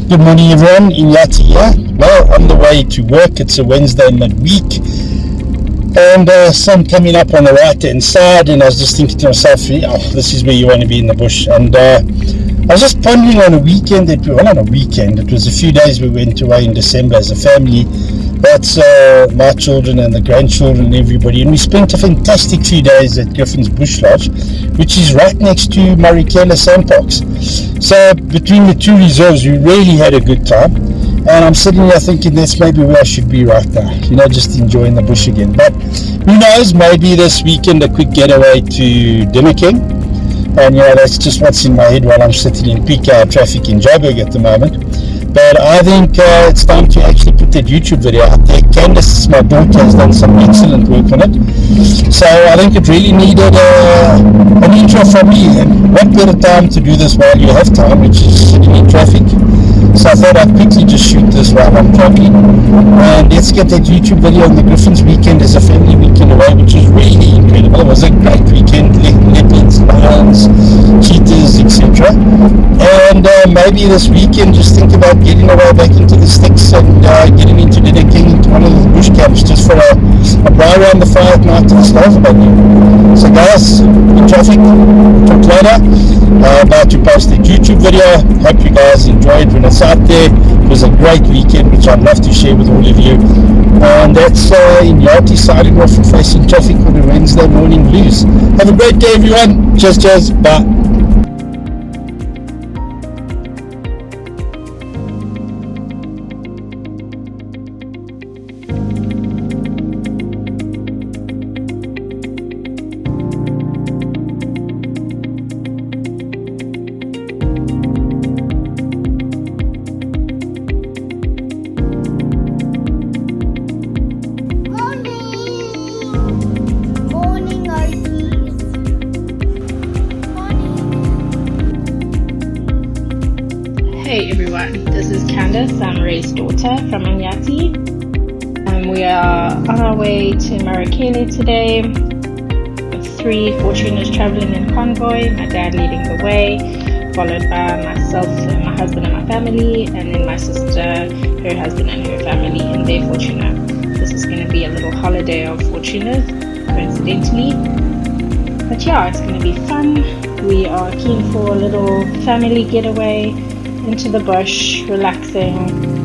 Good morning everyone, Inyati here. Well, on the way to work. It's a Wednesday midweek and sun coming up on the right hand side, and I was just thinking to myself, this is where you want to be in the bush. And I was just pondering on a weekend it was a few days we went away in December as a family. That's my children and the grandchildren and everybody, and we spent a fantastic few days at Griffin's Bush Lodge, which is right next to Marakele National Park. So between the two reserves we really had a good time, and I'm sitting here thinking that's maybe where I should be right now, just enjoying the bush again. But who knows, maybe this weekend a quick getaway to Dinner King, and that's just what's in my head while I'm sitting in peak hour traffic in Joburg at the moment. But I think it's time to actually put that YouTube video out there. Candice, my daughter, has done some excellent work on it. So I think it really needed an intro from me. And what better time to do this while you have time, which is sitting in traffic. So I thought I'd quickly just shoot this while I'm traveling. And let's get that YouTube video on the Griffin's weekend as a family weekend away, which was really incredible. It was a great weekend. Leopards, lions, cheetahs, etc. And maybe this weekend just think about getting away back into the sticks and getting into Dinner King, into one of the bush camps, just for a ride around the fire at night to the stars about you. So guys, in traffic, talk later. About to post a YouTube video. Hope you guys enjoyed when it's out there. It was a great weekend, which I'd love to share with all of you. And that's Inyati signing off and facing traffic on a Wednesday morning blues. Have a great day everyone. Cheers, bye. Hey everyone, this is Candice. I'm Ray's daughter from Inyati. We are on our way to Marakele today with 3 Fortuners traveling in convoy, my dad leading the way, followed by myself and my husband and my family, and then my sister, her husband and her family in their Fortuner. This is going to be a little holiday of Fortuners, coincidentally. But yeah, it's going to be fun. We are keen for a little family getaway into the bush, relaxing,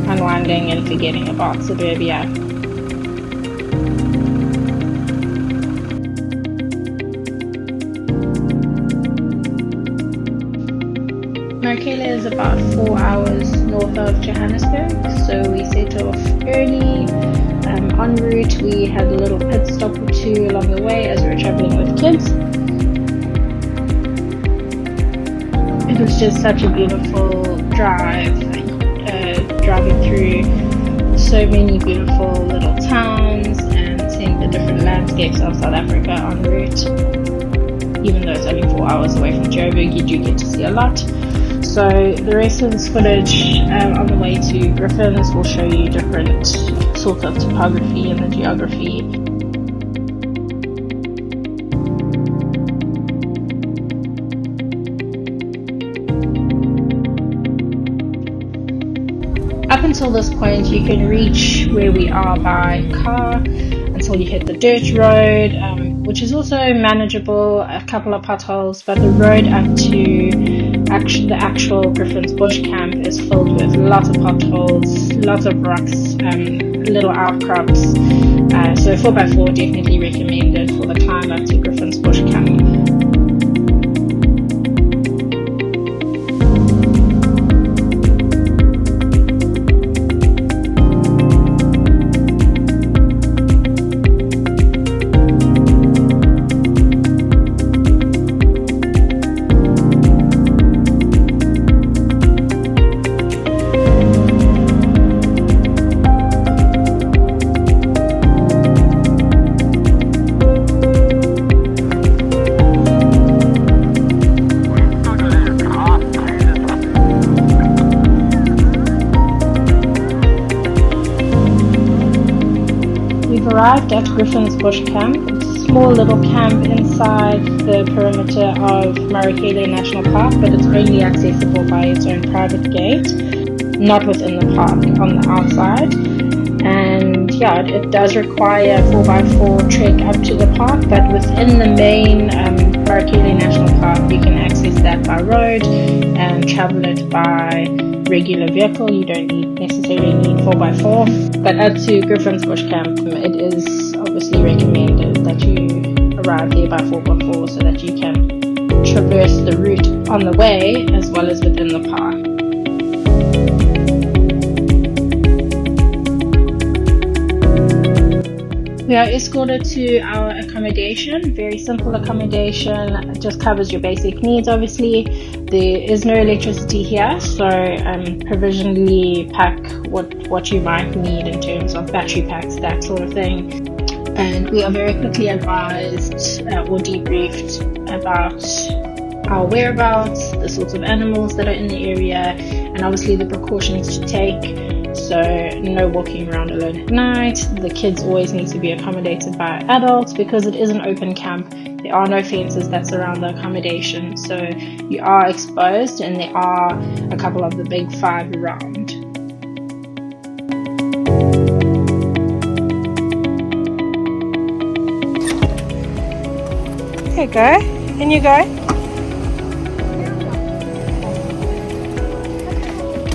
unwinding and forgetting about suburbia. Marakele is about 4 hours north of Johannesburg, so we set off early. En route we had a little pit stop or two along the way as we were traveling with kids. It was just such a beautiful drive, driving through so many beautiful little towns and seeing the different landscapes of South Africa en route. Even though it's only 4 hours away from Joburg, you do get to see a lot. So the rest of this footage on the way to Griffin's will show you different sorts of topography and the geography. Up until this point, you can reach where we are by car until you hit the dirt road, which is also manageable, a couple of potholes, but the road up to the actual Griffin's Bush Camp is filled with lots of potholes, lots of rocks, little outcrops. So 4x4 definitely recommended for the climb up to Griffin's Bush Camp. Arrived at Griffin's Bush Camp. It's a small little camp inside the perimeter of Marakele National Park, but it's only accessible by its own private gate. not within the park, on the outside. And yeah, it does require a 4x4 trek up to the park, but within the main Marakele National Park, you can access that by road and travel it by regular vehicle. You don't necessarily need 4x4. But up to Griffin's Bush Camp, it is obviously recommended that you arrive there by 4x4 so that you can traverse the route on the way as well as within the park. We are escorted to our accommodation, very simple accommodation. It just covers your basic needs obviously. There is no electricity here, so provisionally pack what you might need in terms of battery packs, that sort of thing. And we are very quickly advised or debriefed about our whereabouts, the sorts of animals that are in the area, and obviously the precautions to take. So no walking around alone at night. The kids always need to be accommodated by adults because it is an open camp. There are no fences that surround the accommodation, so you are exposed, and there are a couple of the big five around. There you go. In you go.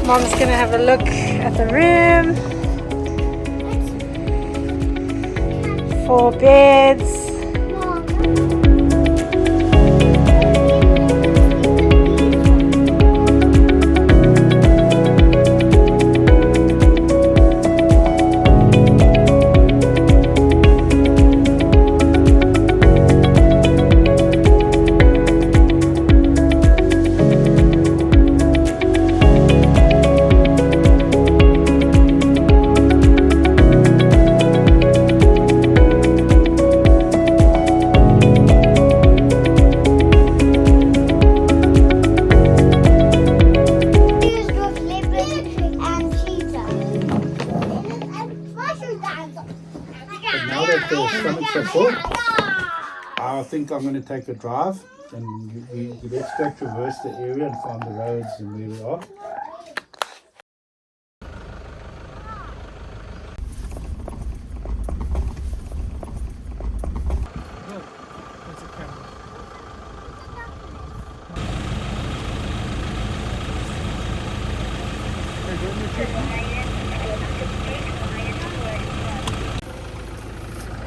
Mom's gonna have a look at the room. 4 beds. I think I'm going to take a drive and let's go traverse the area and find the roads and where we are.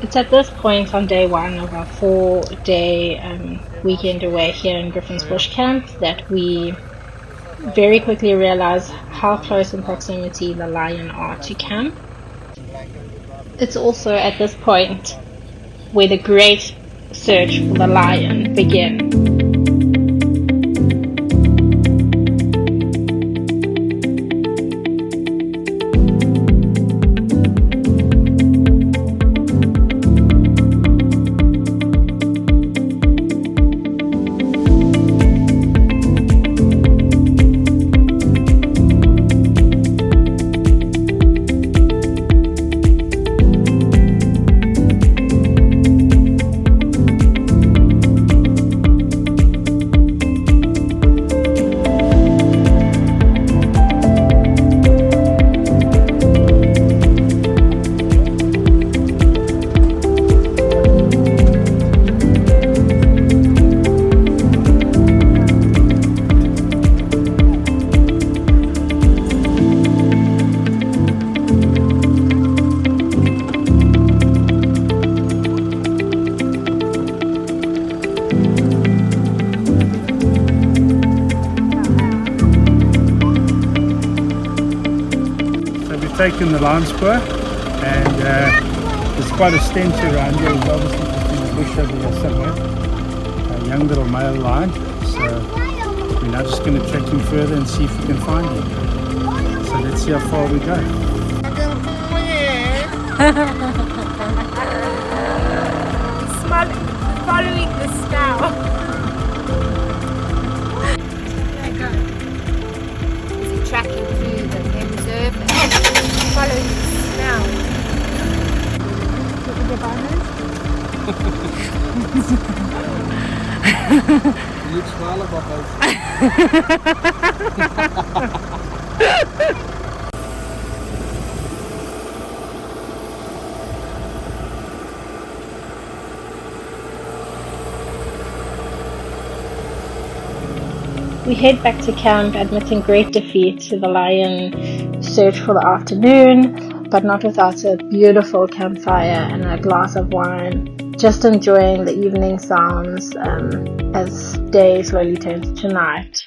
It's at this point on day 1 of our 4-day weekend away here in Griffin's Bush Camp that we very quickly realize how close in proximity the lion are to camp. It's also at this point where the great search for the lion begins. Taken the lion spur, and there's quite a stench around here. He's obviously just in the bush over here somewhere, a young little male lion. So we're now just going to track him further and see if we can find him. So let's see how far we go. Following the snow. Is he tracking through the game reserve and following the snow? You looks smaller, but we head back to camp, admitting great defeat to the lion search for the afternoon, but not without a beautiful campfire and a glass of wine, just enjoying the evening sounds as day slowly turns to night.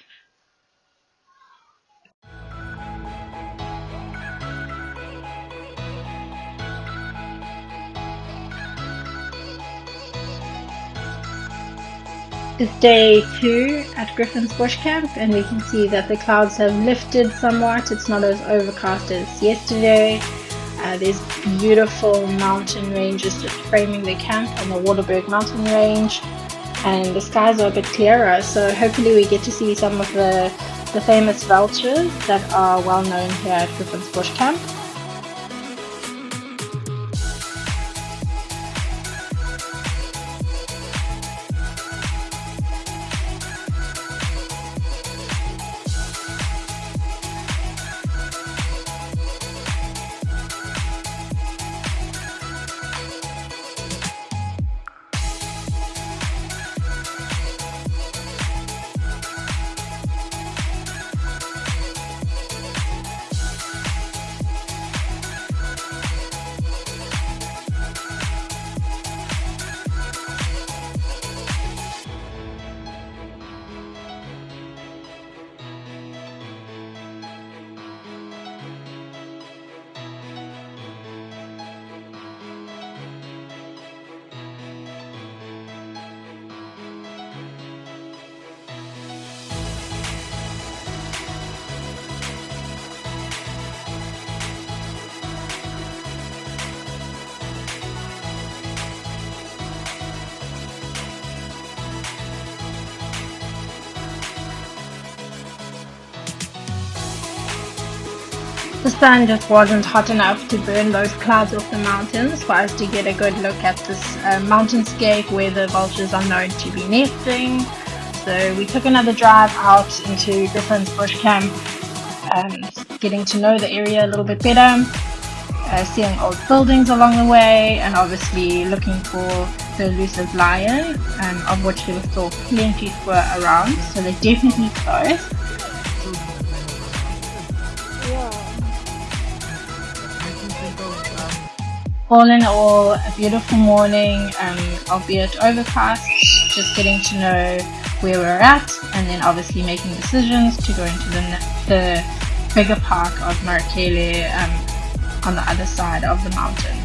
It's day 2 at Griffin's bush camp, and we can see that the clouds have lifted somewhat. It's not as overcast as yesterday. There's beautiful mountain ranges just framing the camp on the Waterberg mountain range, and the skies are a bit clearer, so hopefully we get to see some of the famous vultures that are well known here at Griffin's bush camp. The sun just wasn't hot enough to burn those clouds off the mountains for us to get a good look at this mountainscape where the vultures are known to be nesting. So we took another drive out into Griffin's bush camp, getting to know the area a little bit better, seeing old buildings along the way, and obviously looking for the elusive lion, of which there were still plenty were around, so they're definitely close. All in all, a beautiful morning, albeit overcast, just getting to know where we're at, and then obviously making decisions to go into the bigger park of Marakele on the other side of the mountain.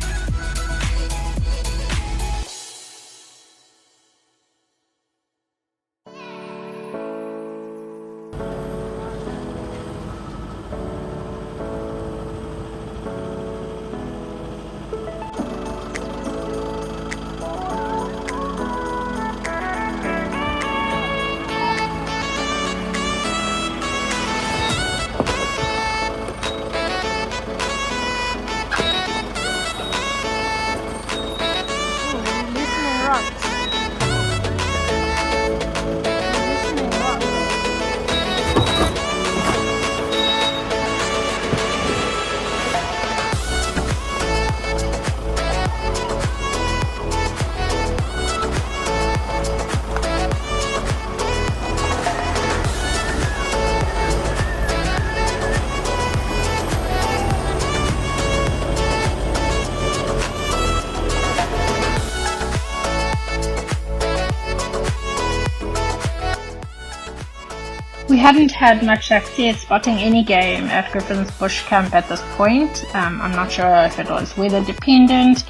We hadn't had much success spotting any game at Griffin's bush camp at this point. I'm not sure if it was weather dependent,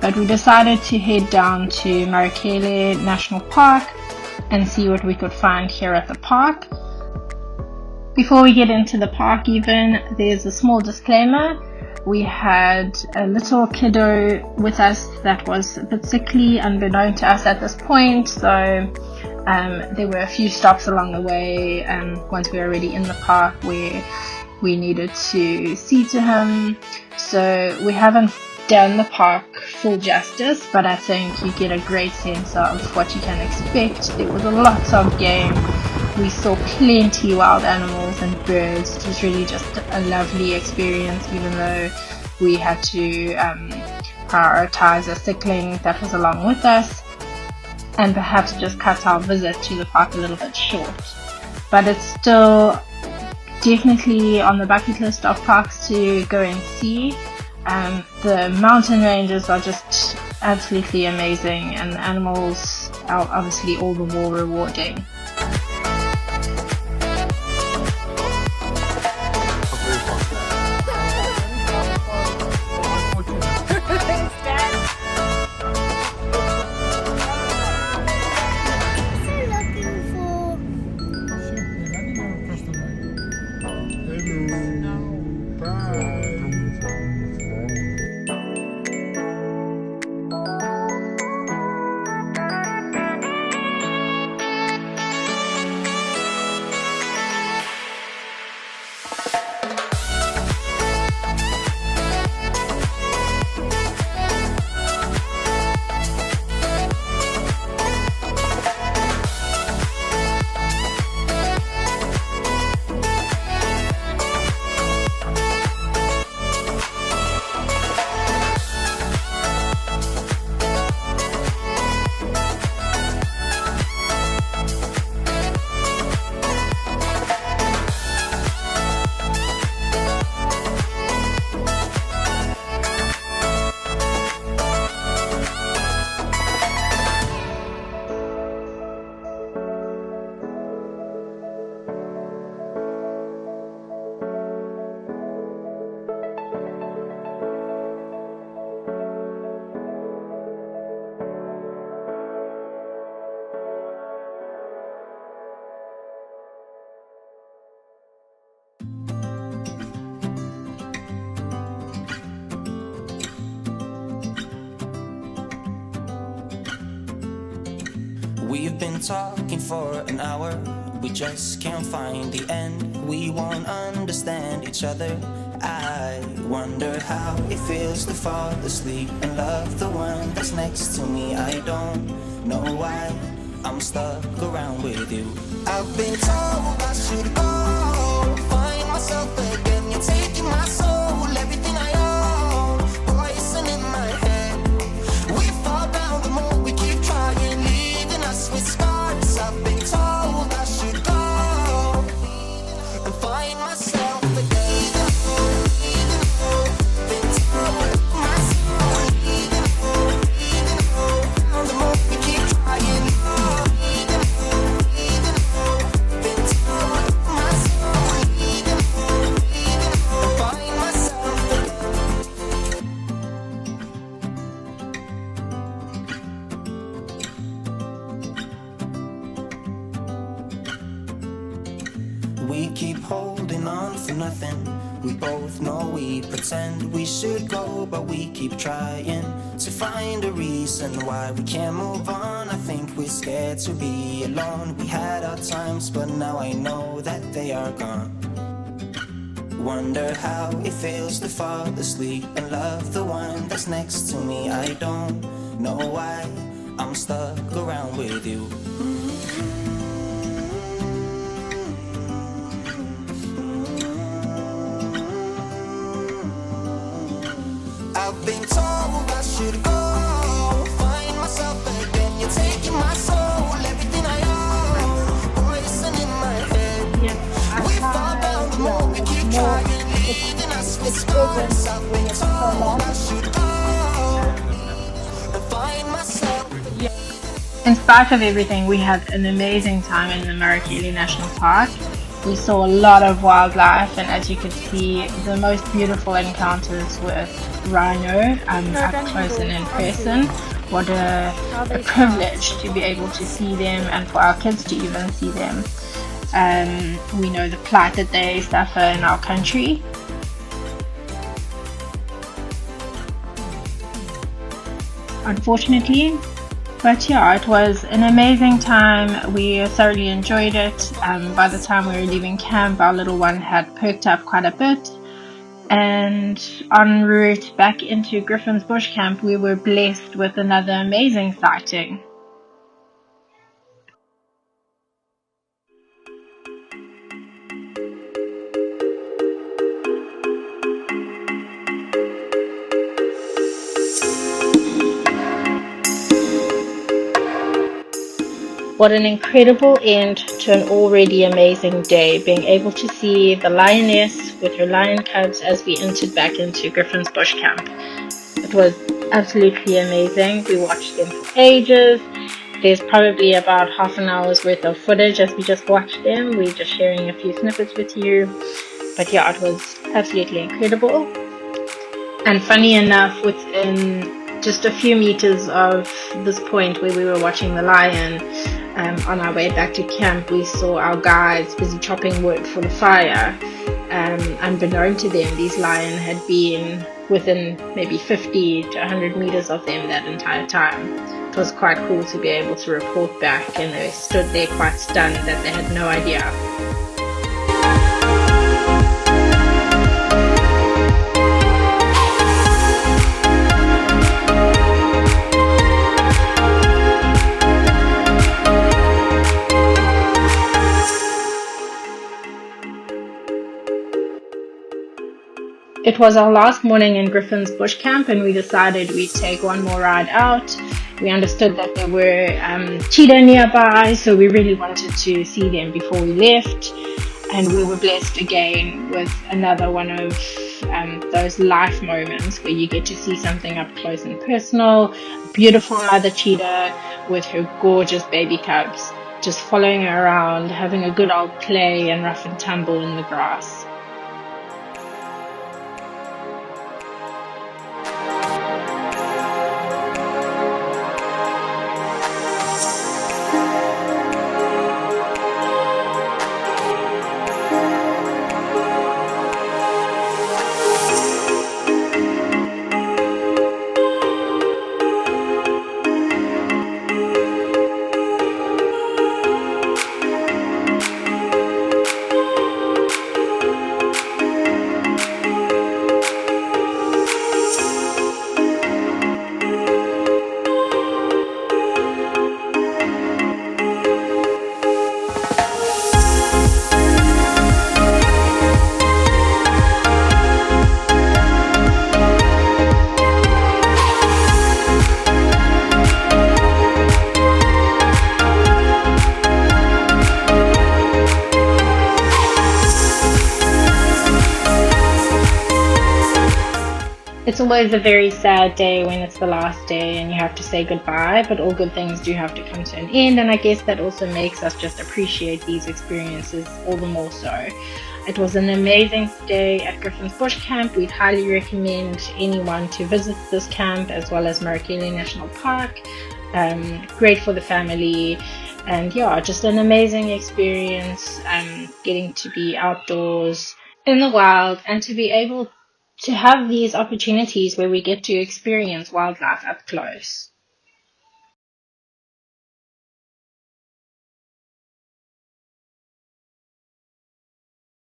but we decided to head down to Marakele National Park and see what we could find here at the park. Before we get into the park even, there's a small disclaimer. We had a little kiddo with us that was a bit sickly, unbeknown to us at this point, so there were a few stops along the way once we were already in the park where we needed to see to him. So we haven't done the park full justice, but I think you get a great sense of what you can expect. There was a lot of game. We saw plenty wild animals and birds. It was really just a lovely experience, even though we had to prioritize a sickling that was along with us, and perhaps just cut our visit to the park a little bit short. but it's still definitely on the bucket list of parks to go and see. The mountain ranges are just absolutely amazing, and the animals are obviously all the more rewarding. We've been talking for an hour, we just can't find the end. We won't understand each other. I wonder how it feels to fall asleep and love the one that's next to me. I don't know why I'm stuck around with you. I've been told I should go find myself again. You're taking my soul, everything I own, poison in my head. We fall down the more we keep trying, leaving us with scars. I've been told I should go and find myself again. Been told my soul, the more we keep trying. Been told my soul, and find myself again. We keep holding on for nothing. We both know we pretend we should go, but we keep trying to find a reason why we can't move on. I think we're scared to be alone. We had our times, but now I know that they are gone. Wonder how it feels to fall asleep and love the one that's next to me. I don't know why I'm stuck around with you. I've been told I should go find myself again. You're taking my soul, everything I own, poison in my head. We fall down the more we keep trying, leaving us with scars. I've been told I should go and find myself again. In spite of everything, we had an amazing time in the Marakele National Park. We saw a lot of wildlife, and as you can see, the most beautiful encounters with Rhino up close and in person. What a privilege to be able to see them, and for our kids to even see them. We know the plight that they suffer in our country. Unfortunately, but yeah, it was an amazing time. We thoroughly enjoyed it. By the time we were leaving camp, our little one had perked up quite a bit. And en route back into Griffin's bush camp, we were blessed with another amazing sighting. What an incredible end to an already amazing day, being able to see the lioness with her lion cubs as we entered back into Griffin's bush camp. It was absolutely amazing. We watched them for ages. There's probably about half an hour's worth of footage as we just watched them. We're just sharing a few snippets with you. But yeah, it was absolutely incredible. And funny enough, within just a few meters of this point where we were watching the lion, on our way back to camp, we saw our guides busy chopping wood for the fire. Unbeknown to them, these lions had been within maybe 50 to 100 meters of them that entire time. It was quite cool to be able to report back, and they stood there quite stunned that they had no idea. It was our last morning in Griffin's bush camp, and we decided we'd take one more ride out. We understood that there were cheetah nearby, so we really wanted to see them before we left. And we were blessed again with another one of those life moments where you get to see something up close and personal. Beautiful mother cheetah with her gorgeous baby cubs, just following her around, having a good old play and rough and tumble in the grass. It's always a very sad day when it's the last day and you have to say goodbye, but all good things do have to come to an end, and I guess that also makes us just appreciate these experiences all the more so. It was an amazing stay at Griffin's Bush Camp. We'd highly recommend anyone to visit this camp as well as Marakele National Park. Great for the family, and yeah, just an amazing experience, getting to be outdoors in the wild and to be able to have these opportunities where we get to experience wildlife up close.